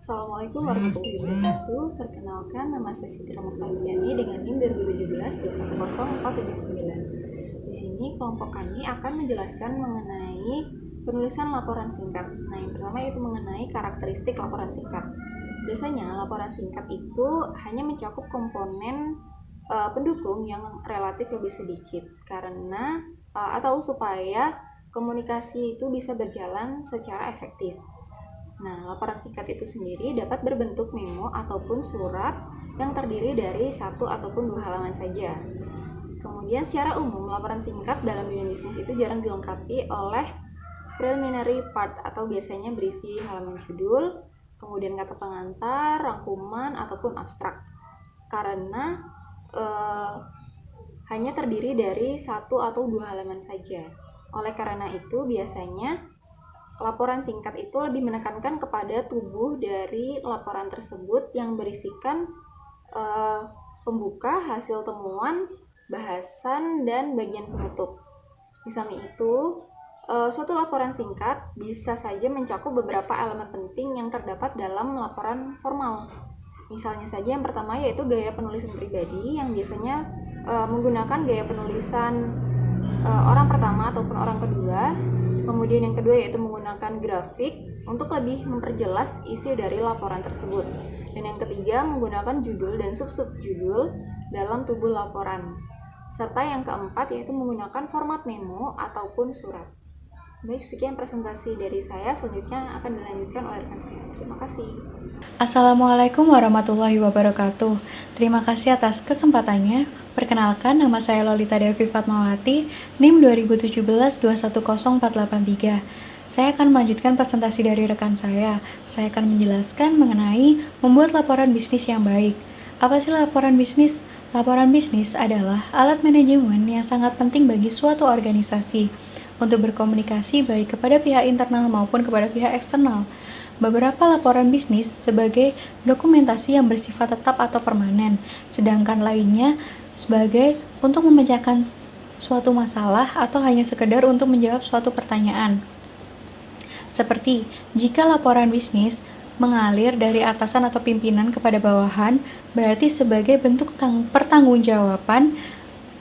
Assalamualaikum warahmatullahi wabarakatuh. Perkenalkan, nama saya Siti Oktaviani dengan NIM 2017-210479. Di sini kelompok kami akan menjelaskan mengenai penulisan laporan singkat. Nah, yang pertama yaitu mengenai karakteristik laporan singkat. Biasanya laporan singkat itu hanya mencakup komponen pendukung yang relatif lebih sedikit karena atau supaya komunikasi itu bisa berjalan secara efektif. Nah, laporan singkat itu sendiri dapat berbentuk memo ataupun surat yang terdiri dari satu ataupun 2 halaman saja. Kemudian secara umum, laporan singkat dalam dunia bisnis itu jarang dilengkapi oleh preliminary part atau biasanya berisi halaman judul, kemudian kata pengantar, rangkuman, ataupun abstrak. Karena hanya terdiri dari 1 atau 2 halaman saja. Oleh karena itu, biasanya laporan singkat itu lebih menekankan kepada tubuh dari laporan tersebut yang berisikan pembuka, hasil temuan, bahasan, dan bagian penutup. Di samping itu, suatu laporan singkat bisa saja mencakup beberapa elemen penting yang terdapat dalam laporan formal. Misalnya saja yang pertama yaitu gaya penulisan pribadi yang biasanya menggunakan gaya penulisan orang pertama ataupun orang kedua. Kemudian yang kedua yaitu menggunakan grafik untuk lebih memperjelas isi dari laporan tersebut. Dan yang ketiga menggunakan judul dan sub-judul dalam tubuh laporan. Serta yang keempat yaitu menggunakan format memo ataupun surat. Baik, sekian presentasi dari saya. Selanjutnya akan dilanjutkan oleh rekan saya. Terima kasih. Assalamualaikum warahmatullahi wabarakatuh. Terima kasih atas kesempatannya. Perkenalkan, nama saya Lolita Devi Fatmawati, NIM 2017-210483. Saya akan melanjutkan presentasi dari rekan saya. Saya akan menjelaskan mengenai membuat laporan bisnis yang baik. Apa sih laporan bisnis? Laporan bisnis adalah alat manajemen yang sangat penting bagi suatu organisasi untuk berkomunikasi baik kepada pihak internal maupun kepada pihak eksternal. Beberapa laporan bisnis sebagai dokumentasi yang bersifat tetap atau permanen, sedangkan lainnya sebagai untuk memecahkan suatu masalah atau hanya sekedar untuk menjawab suatu pertanyaan. Seperti jika laporan bisnis mengalir dari atasan atau pimpinan kepada bawahan, berarti sebagai bentuk pertanggungjawaban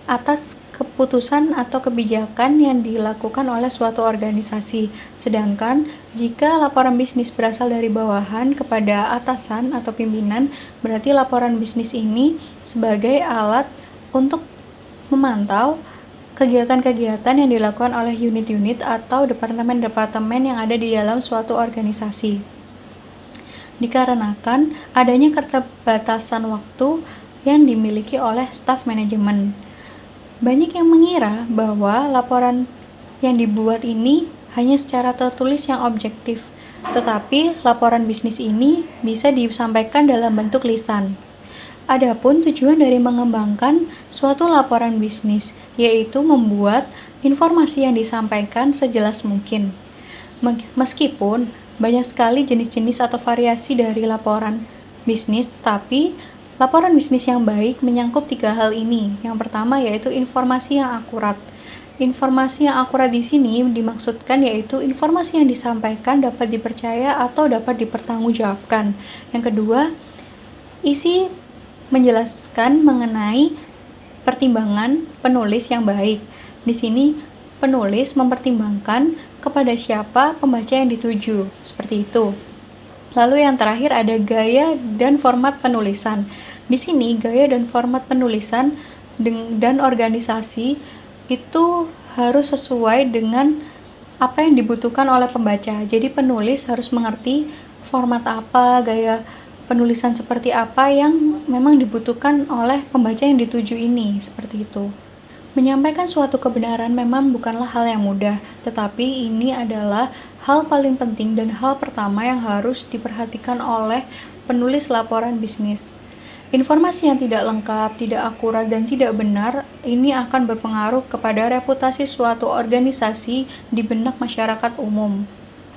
atas keputusan atau kebijakan yang dilakukan oleh suatu organisasi. Sedangkan jika laporan bisnis berasal dari bawahan kepada atasan atau pimpinan, berarti laporan bisnis ini sebagai alat untuk memantau kegiatan-kegiatan yang dilakukan oleh unit-unit atau departemen-departemen yang ada di dalam suatu organisasi. Dikarenakan adanya keterbatasan waktu yang dimiliki oleh staf manajemen. Banyak yang mengira bahwa laporan yang dibuat ini hanya secara tertulis yang objektif, tetapi laporan bisnis ini bisa disampaikan dalam bentuk lisan. Adapun tujuan dari mengembangkan suatu laporan bisnis, yaitu membuat informasi yang disampaikan sejelas mungkin. Meskipun banyak sekali jenis-jenis atau variasi dari laporan bisnis, tetapi laporan bisnis yang baik menyangkut 3 hal ini. Yang pertama yaitu informasi yang akurat. Informasi yang akurat di sini dimaksudkan yaitu informasi yang disampaikan dapat dipercaya atau dapat dipertanggungjawabkan. Yang kedua, isi menjelaskan mengenai pertimbangan penulis yang baik. Di sini penulis mempertimbangkan kepada siapa pembaca yang dituju, seperti itu. Lalu yang terakhir ada gaya dan format penulisan. Di sini gaya dan format penulisan dan organisasi itu harus sesuai dengan apa yang dibutuhkan oleh pembaca. Jadi penulis harus mengerti format apa, gaya penulisan seperti apa yang memang dibutuhkan oleh pembaca yang dituju ini, seperti itu. Menyampaikan suatu kebenaran memang bukanlah hal yang mudah, tetapi ini adalah hal paling penting dan hal pertama yang harus diperhatikan oleh penulis laporan bisnis. Informasi yang tidak lengkap, tidak akurat, dan tidak benar ini akan berpengaruh kepada reputasi suatu organisasi di benak masyarakat umum.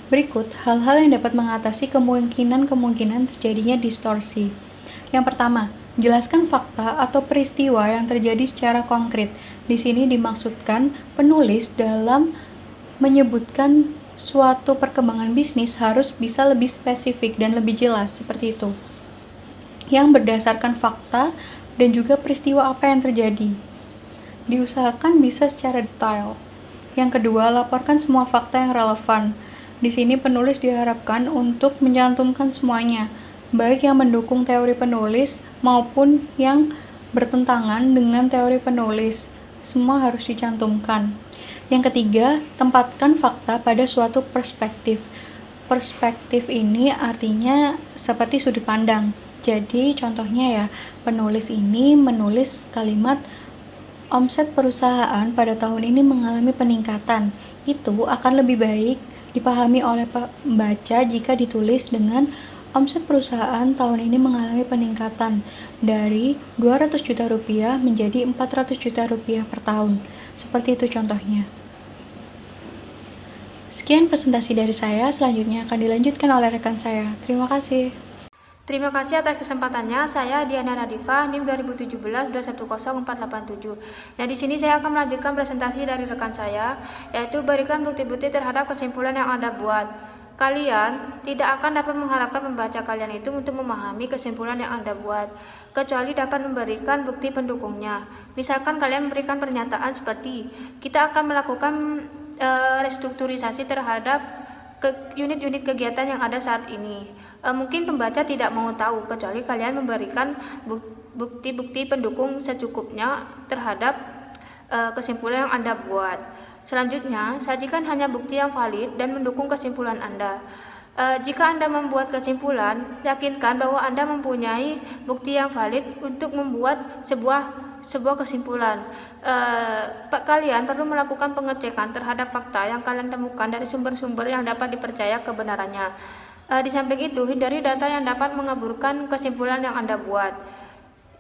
Berikut hal-hal yang dapat mengatasi kemungkinan terjadinya distorsi. Yang pertama, jelaskan fakta atau peristiwa yang terjadi secara konkret. Di sini dimaksudkan penulis dalam menyebutkan suatu perkembangan bisnis harus bisa lebih spesifik dan lebih jelas seperti itu, yang berdasarkan fakta dan juga peristiwa apa yang terjadi. Diusahakan bisa secara detail. Yang kedua, laporkan semua fakta yang relevan. Di sini penulis diharapkan untuk mencantumkan semuanya, baik yang mendukung teori penulis maupun yang bertentangan dengan teori penulis. Semua harus dicantumkan. Yang ketiga, tempatkan fakta pada suatu perspektif. Perspektif ini artinya seperti sudut pandang. Jadi contohnya ya, penulis ini menulis kalimat omset perusahaan pada tahun ini mengalami peningkatan. Itu akan lebih baik dipahami oleh pembaca jika ditulis dengan omset perusahaan tahun ini mengalami peningkatan dari 200 juta rupiah menjadi 400 juta rupiah per tahun. Seperti itu contohnya. Sekian presentasi dari saya, selanjutnya akan dilanjutkan oleh rekan saya. Terima kasih. Terima kasih atas kesempatannya. Saya Diana Nadifa, NIM 2017-210487. Nah, di sini saya akan melanjutkan presentasi dari rekan saya, yaitu berikan bukti-bukti terhadap kesimpulan yang Anda buat. Kalian tidak akan dapat mengharapkan pembaca kalian itu untuk memahami kesimpulan yang Anda buat, kecuali dapat memberikan bukti pendukungnya. Misalkan kalian memberikan pernyataan seperti, kita akan melakukan restrukturisasi terhadap unit-unit kegiatan yang ada saat ini. Mungkin pembaca tidak mau tahu, kecuali kalian memberikan bukti-bukti pendukung secukupnya terhadap kesimpulan yang Anda buat. Selanjutnya, sajikan hanya bukti yang valid dan mendukung kesimpulan Anda. Jika Anda membuat kesimpulan, yakinkan bahwa Anda mempunyai bukti yang valid untuk membuat sebuah kesimpulan. Kalian perlu melakukan pengecekan terhadap fakta yang kalian temukan dari sumber-sumber yang dapat dipercaya kebenarannya. Di samping itu, hindari data yang dapat mengaburkan kesimpulan yang Anda buat.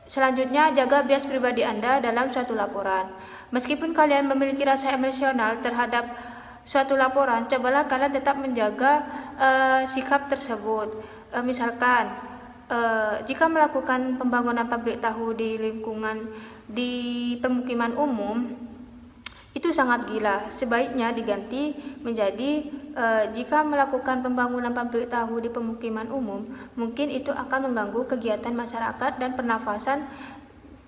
Selanjutnya, jaga bias pribadi Anda dalam suatu laporan. Meskipun kalian memiliki rasa emosional terhadap suatu laporan, cobalah kalian tetap menjaga sikap tersebut. Misalkan, jika melakukan pembangunan pabrik tahu di lingkungan di pemukiman umum, itu sangat gila. Sebaiknya diganti menjadi jika melakukan pembangunan pabrik tahu di pemukiman umum, mungkin itu akan mengganggu kegiatan masyarakat dan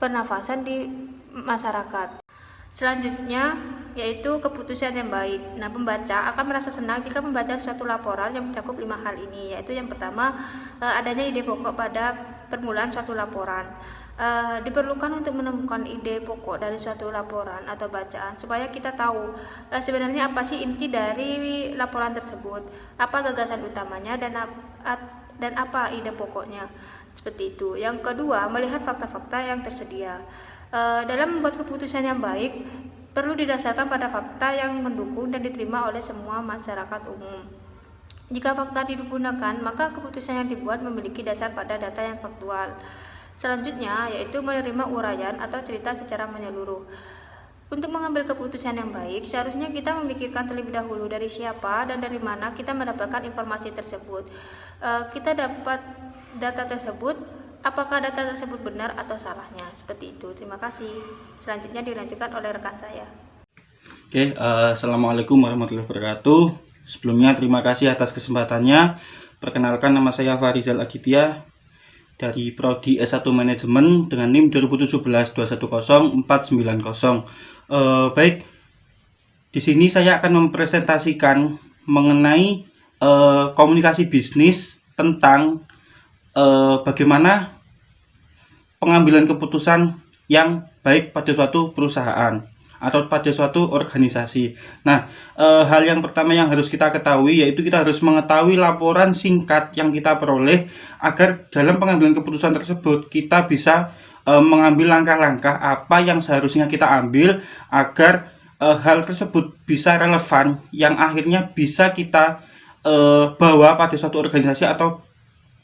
pernafasan di masyarakat. Selanjutnya yaitu keputusan yang baik. Nah, pembaca akan merasa senang jika membaca suatu laporan yang mencakup 5 hal ini, yaitu yang pertama, adanya ide pokok pada permulaan suatu laporan. Diperlukan untuk menemukan ide pokok dari suatu laporan atau bacaan supaya kita tahu sebenarnya apa sih inti dari laporan tersebut, apa gagasan utamanya dan apa ide pokoknya. Seperti itu. Yang kedua, melihat fakta-fakta yang tersedia. Dalam membuat keputusan yang baik perlu didasarkan pada fakta yang mendukung dan diterima oleh semua masyarakat umum. Jika fakta digunakan, maka keputusan yang dibuat memiliki dasar pada data yang faktual. Selanjutnya yaitu menerima uraian atau cerita secara menyeluruh. Untuk mengambil keputusan yang baik, seharusnya kita memikirkan terlebih dahulu dari siapa dan dari mana kita mendapatkan informasi tersebut. Kita dapat data tersebut, apakah data tersebut benar atau salahnya, seperti itu. Terima kasih. Selanjutnya dilanjutkan oleh rekan saya. Oke, Assalamualaikum warahmatullahi wabarakatuh. Sebelumnya terima kasih atas kesempatannya. Perkenalkan, nama saya Farizal Aditya dari Prodi S1 Manajemen dengan NIM 2017-210490. Baik, di sini saya akan mempresentasikan mengenai komunikasi bisnis tentang bagaimana pengambilan keputusan yang baik pada suatu perusahaan atau pada suatu organisasi. Nah, hal yang pertama yang harus kita ketahui yaitu kita harus mengetahui laporan singkat yang kita peroleh agar dalam pengambilan keputusan tersebut kita bisa mengambil langkah-langkah apa yang seharusnya kita ambil agar hal tersebut bisa relevan yang akhirnya bisa kita bawa pada suatu organisasi atau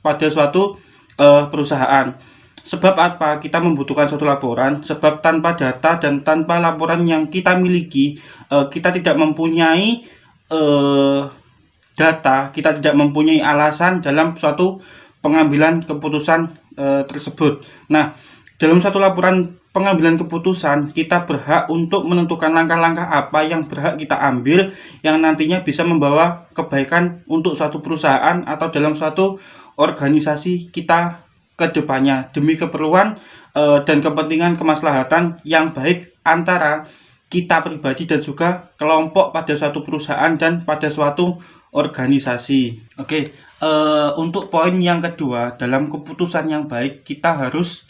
pada suatu perusahaan. Sebab apa kita membutuhkan suatu laporan? Sebab tanpa data dan tanpa laporan yang kita miliki, kita tidak mempunyai data, kita tidak mempunyai alasan dalam suatu pengambilan keputusan tersebut. Nah, dalam suatu laporan pengambilan keputusan, kita berhak untuk menentukan langkah-langkah apa yang berhak kita ambil yang nantinya bisa membawa kebaikan untuk suatu perusahaan atau dalam suatu organisasi kita ke depannya demi keperluan dan kepentingan kemaslahatan yang baik antara kita pribadi dan juga kelompok pada suatu perusahaan dan pada suatu organisasi. Oke, untuk poin yang kedua, dalam keputusan yang baik kita harus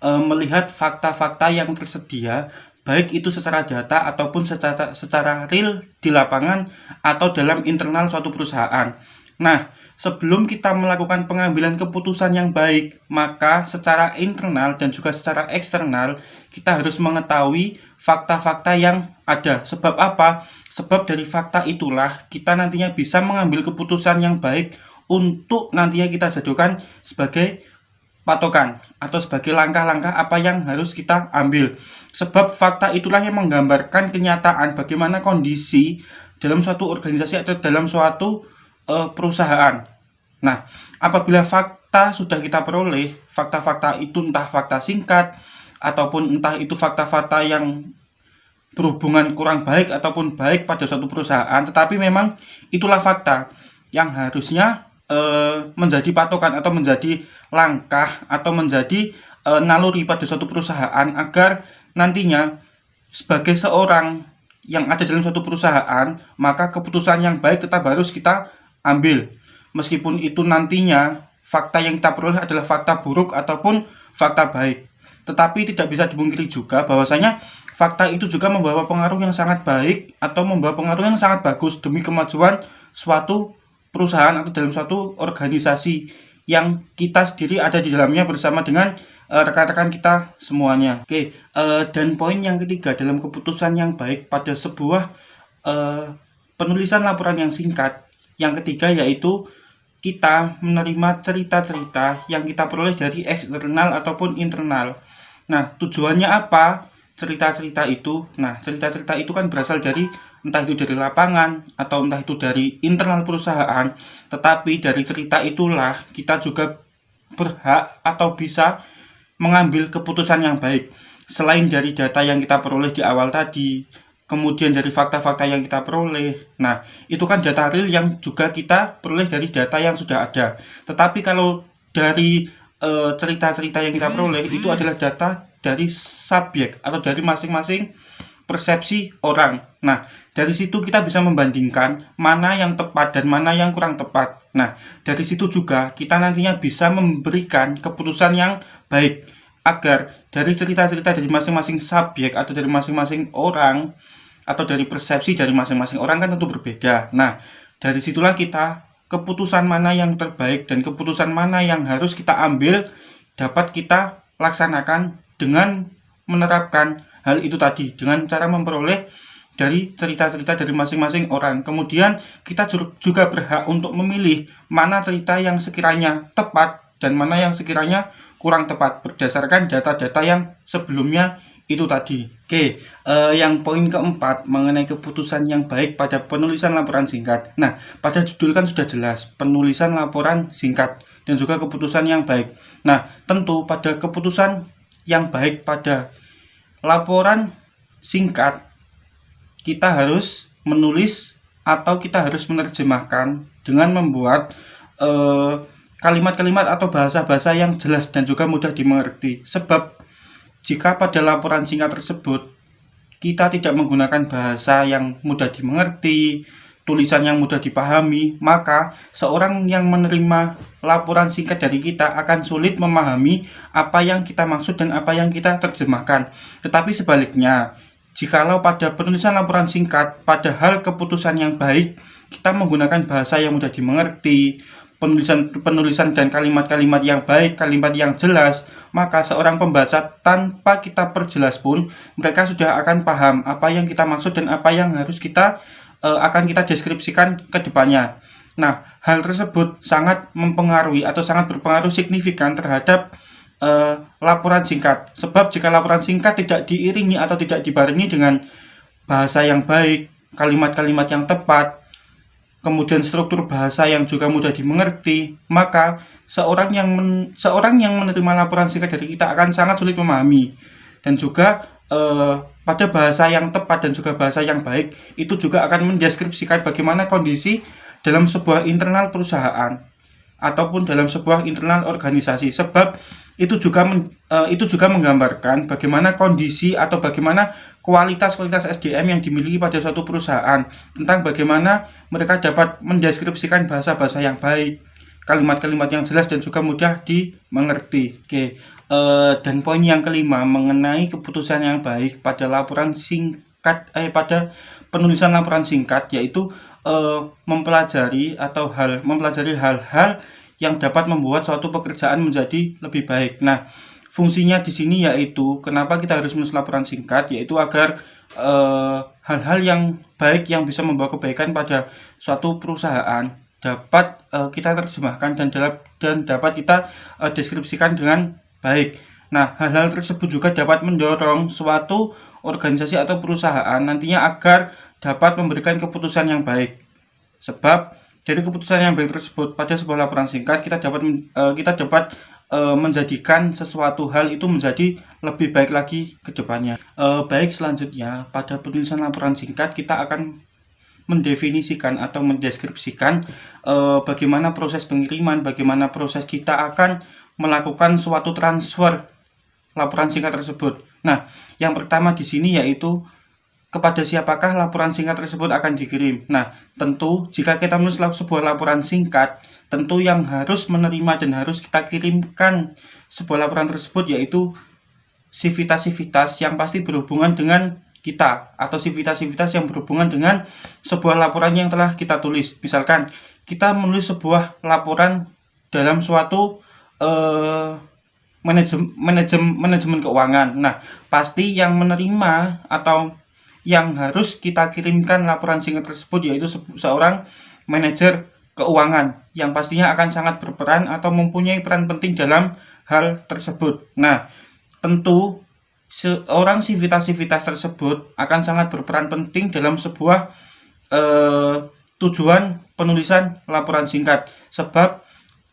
melihat fakta-fakta yang tersedia, baik itu secara data ataupun secara real di lapangan atau dalam internal suatu perusahaan. Nah, sebelum kita melakukan pengambilan keputusan yang baik, maka secara internal dan juga secara eksternal kita harus mengetahui fakta-fakta yang ada. Sebab apa? Sebab dari fakta itulah kita nantinya bisa mengambil keputusan yang baik untuk nantinya kita jadikan sebagai patokan atau sebagai langkah-langkah apa yang harus kita ambil. Sebab fakta itulah yang menggambarkan kenyataan bagaimana kondisi dalam suatu organisasi atau dalam suatu perusahaan. Nah, apabila fakta sudah kita peroleh, fakta-fakta itu entah fakta singkat ataupun entah itu fakta-fakta yang berhubungan kurang baik ataupun baik pada suatu perusahaan, tetapi memang itulah fakta yang harusnya menjadi patokan atau menjadi langkah atau menjadi naluri pada suatu perusahaan agar nantinya sebagai seorang yang ada dalam suatu perusahaan, maka keputusan yang baik tetap harus kita ambil meskipun itu nantinya fakta yang kita peroleh adalah fakta buruk ataupun fakta baik. Tetapi tidak bisa dipungkiri juga bahwasanya fakta itu juga membawa pengaruh yang sangat baik atau membawa pengaruh yang sangat bagus demi kemajuan suatu perusahaan atau dalam suatu organisasi yang kita sendiri ada di dalamnya bersama dengan rekan-rekan kita semuanya. Oke, dan poin yang ketiga dalam keputusan yang baik pada sebuah penulisan laporan yang singkat, yang ketiga yaitu kita menerima cerita-cerita yang kita peroleh dari eksternal ataupun internal. Nah, tujuannya apa? Cerita-cerita itu. Nah, cerita-cerita itu kan berasal dari entah itu dari lapangan atau entah itu dari internal perusahaan, tetapi dari cerita itulah kita juga berhak atau bisa mengambil keputusan yang baik. Selain dari data yang kita peroleh di awal tadi, kemudian dari fakta-fakta yang kita peroleh. Nah, itu kan data real yang juga kita peroleh dari data yang sudah ada. Tetapi kalau dari cerita-cerita yang kita peroleh itu adalah data dari subjek atau dari masing-masing persepsi orang. Nah, dari situ kita bisa membandingkan mana yang tepat dan mana yang kurang tepat. Nah, dari situ juga kita nantinya bisa memberikan keputusan yang baik agar dari cerita-cerita dari masing-masing subjek atau dari masing-masing orang atau dari persepsi dari masing-masing orang kan tentu berbeda. Nah, dari situlah kita keputusan mana yang terbaik dan keputusan mana yang harus kita ambil dapat kita laksanakan dengan menerapkan hal itu tadi dengan cara memperoleh dari cerita-cerita dari masing-masing orang. Kemudian kita juga berhak untuk memilih mana cerita yang sekiranya tepat dan mana yang sekiranya kurang tepat berdasarkan data-data yang sebelumnya itu tadi. Oke, yang poin keempat mengenai keputusan yang baik pada penulisan laporan singkat. Nah, pada judul kan sudah jelas penulisan laporan singkat dan juga keputusan yang baik. Nah, tentu pada keputusan yang baik pada laporan singkat kita harus menulis atau kita harus menerjemahkan dengan membuat kalimat-kalimat atau bahasa-bahasa yang jelas dan juga mudah dimengerti. Sebab jika pada laporan singkat tersebut kita tidak menggunakan bahasa yang mudah dimengerti, tulisan yang mudah dipahami, maka seorang yang menerima laporan singkat dari kita akan sulit memahami apa yang kita maksud dan apa yang kita terjemahkan. Tetapi sebaliknya, jikalau pada penulisan laporan singkat, padahal keputusan yang baik, kita menggunakan bahasa yang mudah dimengerti, penulisan dan kalimat-kalimat yang baik, kalimat yang jelas, maka seorang pembaca tanpa kita perjelas pun mereka sudah akan paham apa yang kita maksud dan apa yang harus kita akan kita deskripsikan ke depannya. Nah, hal tersebut sangat mempengaruhi atau sangat berpengaruh signifikan terhadap laporan singkat. Sebab jika laporan singkat tidak diiringi atau tidak dibarengi dengan bahasa yang baik, kalimat-kalimat yang tepat, kemudian struktur bahasa yang juga mudah dimengerti, maka seorang yang menerima laporan singkat dari kita akan sangat sulit memahami. dan juga pada bahasa yang tepat dan juga bahasa yang baik itu juga akan mendeskripsikan bagaimana kondisi dalam sebuah internal perusahaan ataupun dalam sebuah internal organisasi, sebab itu juga menggambarkan bagaimana kondisi atau bagaimana kualitas SDM yang dimiliki pada suatu perusahaan, tentang bagaimana mereka dapat mendeskripsikan bahasa-bahasa yang baik, kalimat-kalimat yang jelas dan juga mudah dimengerti. Oke. Dan poin yang kelima mengenai keputusan yang baik pada pada penulisan laporan singkat, yaitu mempelajari hal-hal yang dapat membuat suatu pekerjaan menjadi lebih baik. Nah, fungsinya di sini yaitu kenapa kita harus menulis laporan singkat, yaitu agar hal-hal yang baik yang bisa membawa kebaikan pada suatu perusahaan dapat kita terjemahkan dan dapat kita deskripsikan dengan baik. Nah, hal-hal tersebut juga dapat mendorong suatu organisasi atau perusahaan nantinya agar dapat memberikan keputusan yang baik. Sebab dari keputusan yang baik tersebut pada sebuah laporan singkat kita dapat menjadikan sesuatu hal itu menjadi lebih baik lagi ke depannya. Baik, selanjutnya pada penulisan laporan singkat kita akan mendefinisikan atau mendeskripsikan bagaimana proses pengiriman, bagaimana proses kita akan melakukan suatu transfer laporan singkat tersebut. Nah, yang pertama di sini yaitu kepada siapakah laporan singkat tersebut akan dikirim. Nah, tentu jika kita menulis sebuah laporan singkat, tentu yang harus menerima dan harus kita kirimkan sebuah laporan tersebut yaitu sivitas-sivitas yang pasti berhubungan dengan kita, atau sivitas-sivitas yang berhubungan dengan sebuah laporan yang telah kita tulis. Misalkan kita menulis sebuah laporan dalam suatu manajemen keuangan. Nah, pasti yang menerima atau yang harus kita kirimkan laporan singkat tersebut yaitu seorang manajer keuangan yang pastinya akan sangat berperan atau mempunyai peran penting dalam hal tersebut. Nah, tentu seorang sivitas-sivitas tersebut akan sangat berperan penting dalam sebuah tujuan penulisan laporan singkat. Sebab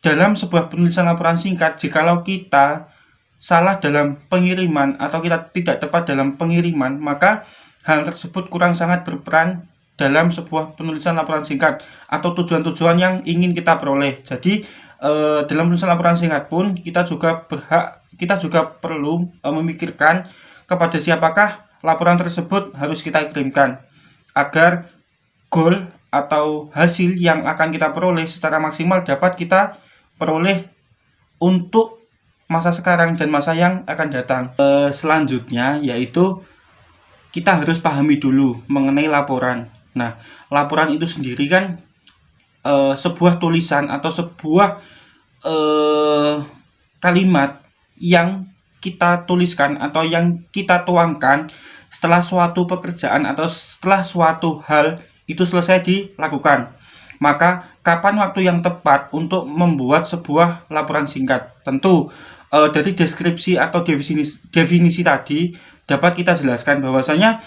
dalam sebuah penulisan laporan singkat, jikalau kita salah dalam pengiriman atau kita tidak tepat dalam pengiriman, maka hal tersebut kurang sangat berperan dalam sebuah penulisan laporan singkat atau tujuan-tujuan yang ingin kita peroleh. Jadi dalam penulisan laporan singkat pun kita juga perlu memikirkan kepada siapakah laporan tersebut harus kita kirimkan agar goal atau hasil yang akan kita peroleh secara maksimal dapat kita peroleh untuk masa sekarang dan masa yang akan datang. Selanjutnya yaitu kita harus pahami dulu mengenai laporan. Nah, laporan itu sendiri kan sebuah tulisan atau sebuah kalimat yang kita tuliskan atau yang kita tuangkan setelah suatu pekerjaan atau setelah suatu hal itu selesai dilakukan. Maka kapan waktu yang tepat untuk membuat sebuah laporan singkat? Tentu dari deskripsi atau definisi tadi dapat kita jelaskan bahwasanya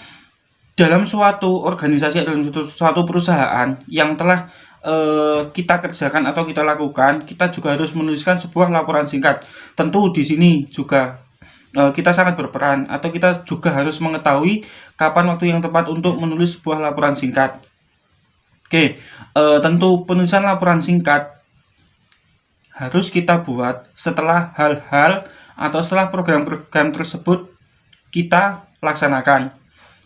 dalam suatu organisasi atau dalam suatu perusahaan yang telah kita kerjakan atau kita lakukan, kita juga harus menuliskan sebuah laporan singkat. Tentu di sini juga kita sangat berperan atau kita juga harus mengetahui kapan waktu yang tepat untuk menulis sebuah laporan singkat. Oke, tentu penulisan laporan singkat harus kita buat setelah hal-hal atau setelah program-program tersebut kita laksanakan.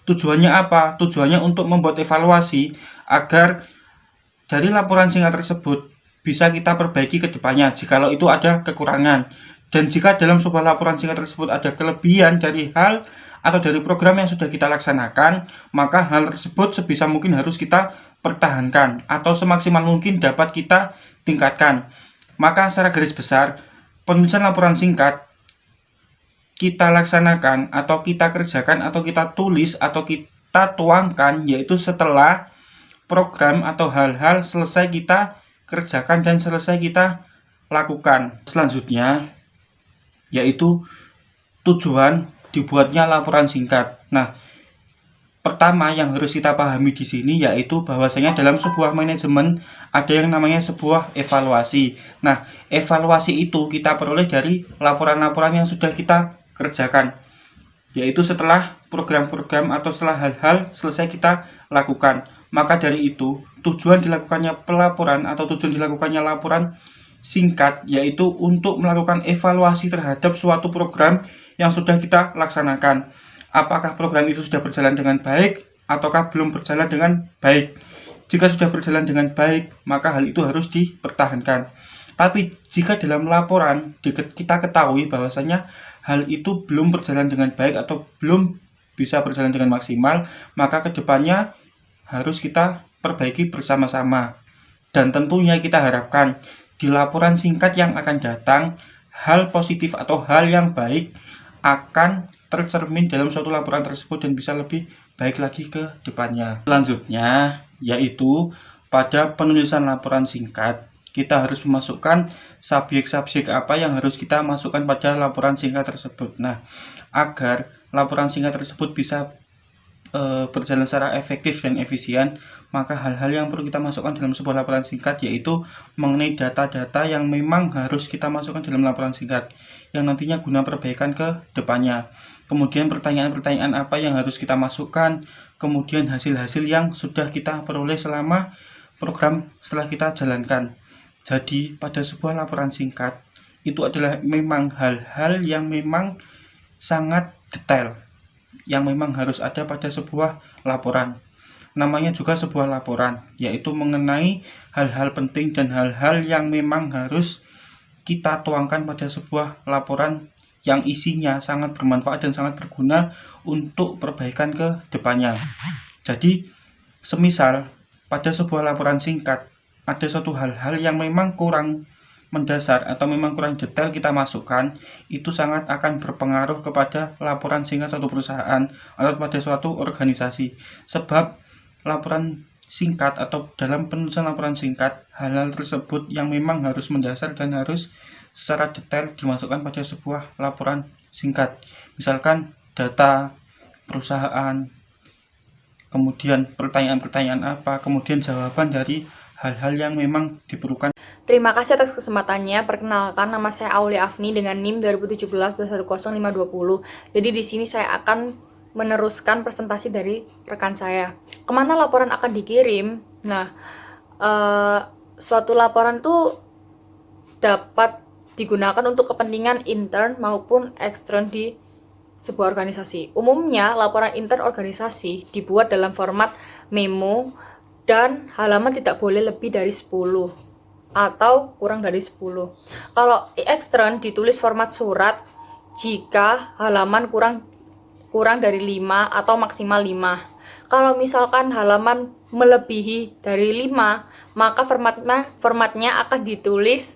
Tujuannya apa? Tujuannya untuk membuat evaluasi agar dari laporan singkat tersebut bisa kita perbaiki ke depannya jikalau itu ada kekurangan. Dan jika dalam sebuah laporan singkat tersebut ada kelebihan dari hal atau dari program yang sudah kita laksanakan, maka hal tersebut sebisa mungkin harus kita pertahankan atau semaksimal mungkin dapat kita tingkatkan. Maka secara garis besar, penulisan laporan singkat kita laksanakan atau kita kerjakan atau kita tulis atau kita tuangkan yaitu setelah program atau hal-hal selesai kita kerjakan dan selesai kita lakukan. Selanjutnya yaitu tujuan dibuatnya laporan singkat. Nah, pertama yang harus kita pahami di sini yaitu bahwasanya dalam sebuah manajemen ada yang namanya sebuah evaluasi. Nah, evaluasi itu kita peroleh dari laporan-laporan yang sudah kita kerjakan. yaitu setelah program-program atau setelah hal-hal selesai kita lakukan. Maka dari itu, tujuan dilakukannya pelaporan atau tujuan dilakukannya laporan singkat yaitu untuk melakukan evaluasi terhadap suatu program yang sudah kita laksanakan. Apakah program itu sudah berjalan dengan baik ataukah belum berjalan dengan baik. Jika sudah berjalan dengan baik, maka hal itu harus dipertahankan. Tapi jika dalam laporan kita ketahui bahwasanya hal itu belum berjalan dengan baik atau belum bisa berjalan dengan maksimal, maka kedepannya harus kita perbaiki bersama-sama. Dan tentunya kita harapkan di laporan singkat yang akan datang, hal positif atau hal yang baik akan tercermin dalam suatu laporan tersebut dan bisa lebih baik lagi ke depannya. Selanjutnya, yaitu pada penulisan laporan singkat, kita harus memasukkan subjek-subjek apa yang harus kita masukkan pada laporan singkat tersebut. Nah, agar laporan singkat tersebut bisa berjalan secara efektif dan efisien, maka hal-hal yang perlu kita masukkan dalam sebuah laporan singkat yaitu mengenai data-data yang memang harus kita masukkan dalam laporan singkat yang nantinya guna perbaikan ke depannya. Kemudian pertanyaan-pertanyaan apa yang harus kita masukkan, kemudian hasil-hasil yang sudah kita peroleh selama program setelah kita jalankan. Jadi pada sebuah laporan singkat itu adalah memang hal-hal yang memang sangat detail, yang memang harus ada pada sebuah laporan. Namanya juga sebuah laporan, yaitu mengenai hal-hal penting dan hal-hal yang memang harus kita tuangkan pada sebuah laporan yang isinya sangat bermanfaat dan sangat berguna untuk perbaikan ke depannya. Jadi, semisal pada sebuah laporan singkat ada suatu hal-hal yang memang kurang mendasar atau memang kurang detail kita masukkan, itu sangat akan berpengaruh kepada laporan singkat suatu perusahaan atau pada suatu organisasi. Sebab laporan singkat atau dalam penulisan laporan singkat, hal-hal tersebut yang memang harus mendasar dan harus secara detail dimasukkan pada sebuah laporan singkat. Misalkan data perusahaan, kemudian pertanyaan-pertanyaan apa, kemudian jawaban dari hal-hal yang memang diperlukan. Terima kasih atas kesempatannya. Perkenalkan, nama saya Aulia Afni dengan NIM 2017-210520. Jadi di sini saya akan meneruskan presentasi dari rekan saya. Kemana laporan akan dikirim? Nah, suatu laporan tuh dapat digunakan untuk kepentingan intern maupun ekstern di sebuah organisasi. Umumnya, laporan intern organisasi dibuat dalam format memo dan halaman tidak boleh lebih dari 10 atau kurang dari 10. Kalau ekstern ditulis format surat jika halaman kurang dari 5 atau maksimal 5. Kalau misalkan halaman melebihi dari 5, maka formatnya akan ditulis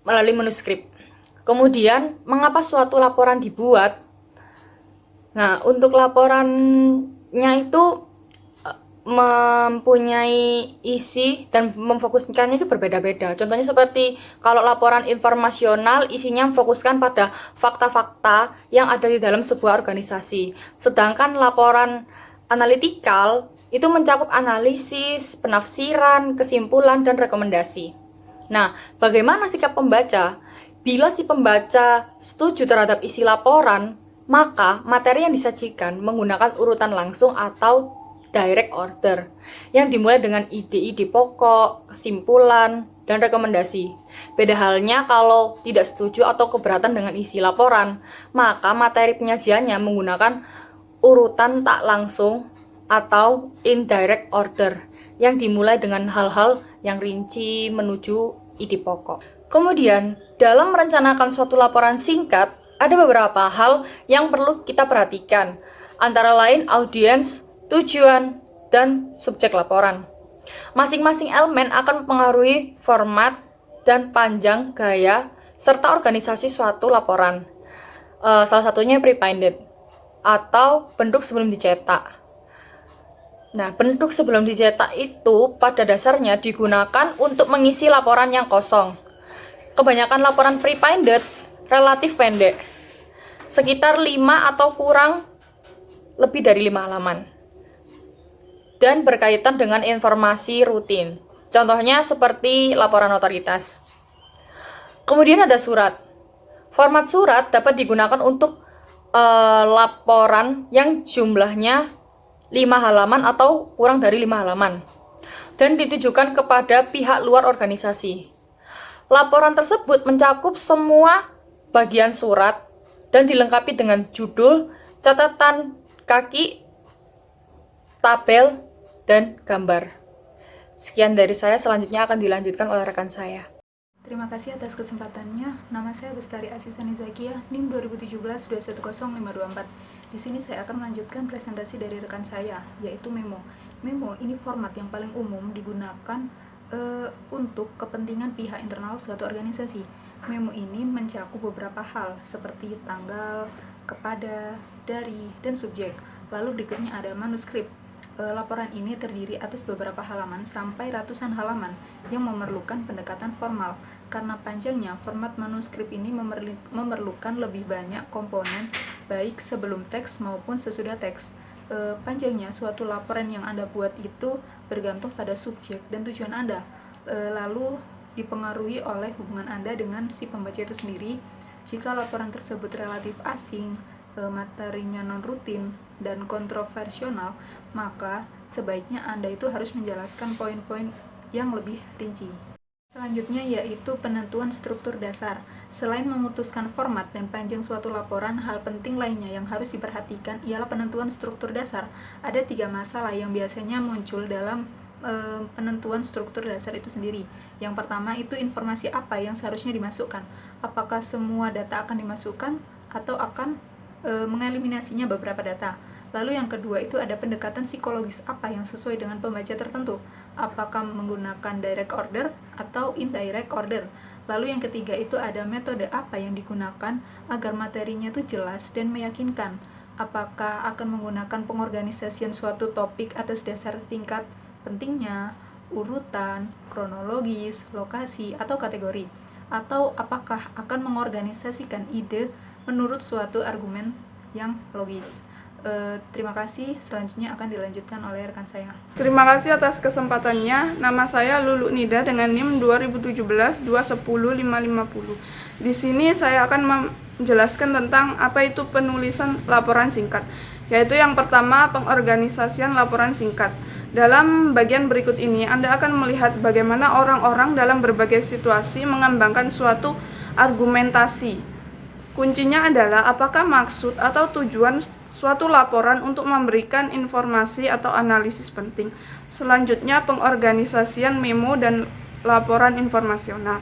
melalui manuskrip. Kemudian, mengapa suatu laporan dibuat? Nah, untuk laporannya itu mempunyai isi dan memfokuskannya itu berbeda-beda. Contohnya seperti kalau laporan informasional isinya memfokuskan pada fakta-fakta yang ada di dalam sebuah organisasi. Sedangkan laporan analitikal itu mencakup analisis, penafsiran, kesimpulan, dan rekomendasi. Nah, bagaimana sikap pembaca? Bila si pembaca setuju terhadap isi laporan, maka materi yang disajikan menggunakan urutan langsung atau direct order yang dimulai dengan ide-ide pokok, kesimpulan, dan rekomendasi. Beda halnya kalau tidak setuju atau keberatan dengan isi laporan, maka materi penyajiannya menggunakan urutan tak langsung atau indirect order yang dimulai dengan hal-hal yang rinci menuju ide pokok. Kemudian, dalam merencanakan suatu laporan singkat, ada beberapa hal yang perlu kita perhatikan, antara lain audiens, tujuan, dan subjek laporan. Masing-masing elemen akan mempengaruhi format dan panjang gaya serta organisasi suatu laporan. Salah satunya pre-printed atau bentuk sebelum dicetak. Nah, bentuk sebelum dicetak itu pada dasarnya digunakan untuk mengisi laporan yang kosong. Kebanyakan laporan pre-printed relatif pendek, sekitar 5 atau kurang lebih dari 5 halaman. Dan berkaitan dengan informasi rutin. Contohnya seperti laporan otoritas. Kemudian ada surat. Format surat dapat digunakan untuk laporan yang jumlahnya 5 halaman atau kurang dari 5 halaman dan ditujukan kepada pihak luar organisasi. Laporan tersebut mencakup semua bagian surat dan dilengkapi dengan judul, catatan kaki, tabel, dan gambar. Sekian dari saya, selanjutnya akan dilanjutkan oleh rekan saya. Terima kasih atas kesempatannya. Nama saya Bestari Asisani Zakia, NIM 2017-210524. Di sini saya akan melanjutkan presentasi dari rekan saya, yaitu memo. Memo ini format yang paling umum digunakan untuk kepentingan pihak internal suatu organisasi. Memo ini mencakup beberapa hal seperti tanggal, kepada, dari, dan subjek. Lalu berikutnya ada manuskrip. Laporan ini terdiri atas beberapa halaman sampai ratusan halaman yang memerlukan pendekatan formal. Karena panjangnya, format manuskrip ini memerlukan lebih banyak komponen, baik sebelum teks maupun sesudah teks. Panjangnya suatu laporan yang Anda buat itu bergantung pada subjek dan tujuan Anda, lalu dipengaruhi oleh hubungan Anda dengan si pembaca itu sendiri. Jika laporan tersebut relatif asing, materinya non-rutin, dan kontroversial, maka sebaiknya Anda itu harus menjelaskan poin-poin yang lebih rinci. Selanjutnya yaitu penentuan struktur dasar. Selain memutuskan format dan panjang suatu laporan, hal penting lainnya yang harus diperhatikan ialah penentuan struktur dasar. Ada 3 masalah yang biasanya muncul dalam penentuan struktur dasar itu sendiri. Yang pertama itu informasi apa yang seharusnya dimasukkan. Apakah semua data akan dimasukkan atau akan mengeliminasinya beberapa data. Lalu yang kedua itu ada pendekatan psikologis apa yang sesuai dengan pembaca tertentu. Apakah menggunakan direct order atau indirect order. Lalu yang ketiga itu ada metode apa yang digunakan agar materinya itu jelas dan meyakinkan. Apakah akan menggunakan pengorganisasian suatu topik atas dasar tingkat pentingnya, urutan, kronologis, lokasi, atau kategori. Atau apakah akan mengorganisasikan ide menurut suatu argumen yang logis. Terima kasih, selanjutnya akan dilanjutkan oleh rekan saya. Terima kasih atas kesempatannya. Nama saya Lulu Nida dengan NIM 2017-210550. Di sini saya akan menjelaskan tentang apa itu penulisan laporan singkat, yaitu yang pertama pengorganisasian laporan singkat. Dalam bagian berikut ini, Anda akan melihat bagaimana orang-orang dalam berbagai situasi mengembangkan suatu argumentasi. Kuncinya adalah apakah maksud atau tujuan suatu laporan untuk memberikan informasi atau analisis penting. Selanjutnya, pengorganisasian memo dan laporan informasional.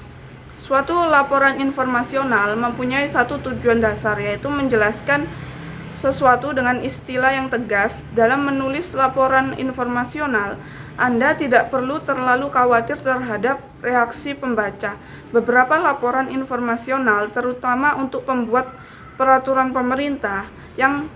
Suatu laporan informasional mempunyai satu tujuan dasar, yaitu menjelaskan sesuatu dengan istilah yang tegas. Dalam menulis laporan informasional, Anda tidak perlu terlalu khawatir terhadap reaksi pembaca. Beberapa laporan informasional, terutama untuk pembuat peraturan pemerintah yang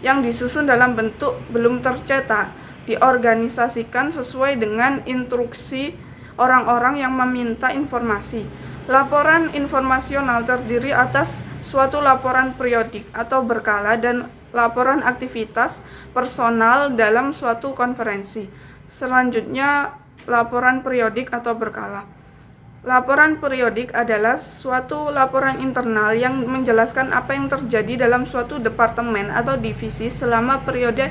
disusun dalam bentuk belum tercetak, diorganisasikan sesuai dengan instruksi orang-orang yang meminta informasi. Laporan informasional terdiri atas suatu laporan periodik atau berkala dan laporan aktivitas personal dalam suatu konferensi. Selanjutnya, laporan periodik atau berkala. Laporan periodik adalah suatu laporan internal yang menjelaskan apa yang terjadi dalam suatu departemen atau divisi selama periode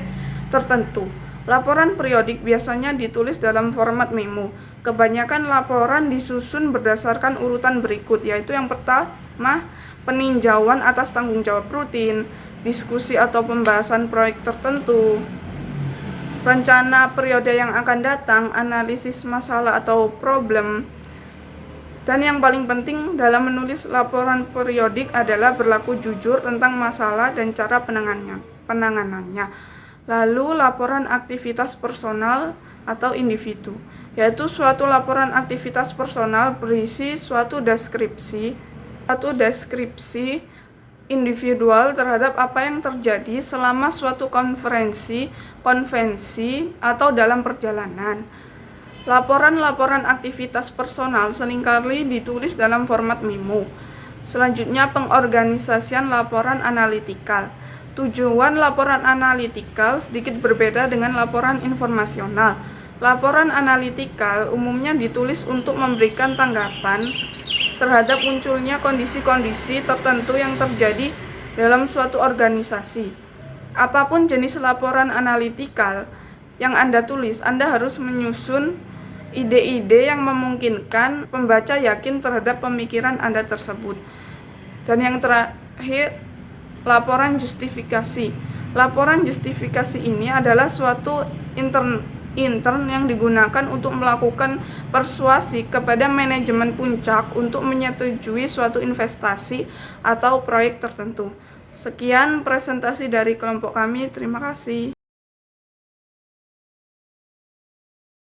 tertentu. Laporan periodik biasanya ditulis dalam format memo. Kebanyakan laporan disusun berdasarkan urutan berikut, yaitu yang pertama, peninjauan atas tanggung jawab rutin, diskusi atau pembahasan proyek tertentu, rencana periode yang akan datang, analisis masalah atau problem. Dan yang paling penting dalam menulis laporan periodik adalah berlaku jujur tentang masalah dan cara penanganannya. Lalu laporan aktivitas personal atau individu, yaitu suatu laporan aktivitas personal berisi suatu deskripsi individual terhadap apa yang terjadi selama suatu konvensi, atau dalam perjalanan. Laporan-laporan aktivitas personal seringkali ditulis dalam format memo. Selanjutnya, pengorganisasian laporan analitikal. Tujuan laporan analitikal sedikit berbeda dengan laporan informasional. Laporan analitikal umumnya ditulis untuk memberikan tanggapan terhadap munculnya kondisi-kondisi tertentu yang terjadi dalam suatu organisasi. Apapun jenis laporan analitikal yang Anda tulis, Anda harus menyusun ide-ide yang memungkinkan pembaca yakin terhadap pemikiran Anda tersebut. Dan yang terakhir, laporan justifikasi. Laporan justifikasi ini adalah suatu intern yang digunakan untuk melakukan persuasi kepada manajemen puncak untuk menyetujui suatu investasi atau proyek tertentu. Sekian presentasi dari kelompok kami, terima kasih.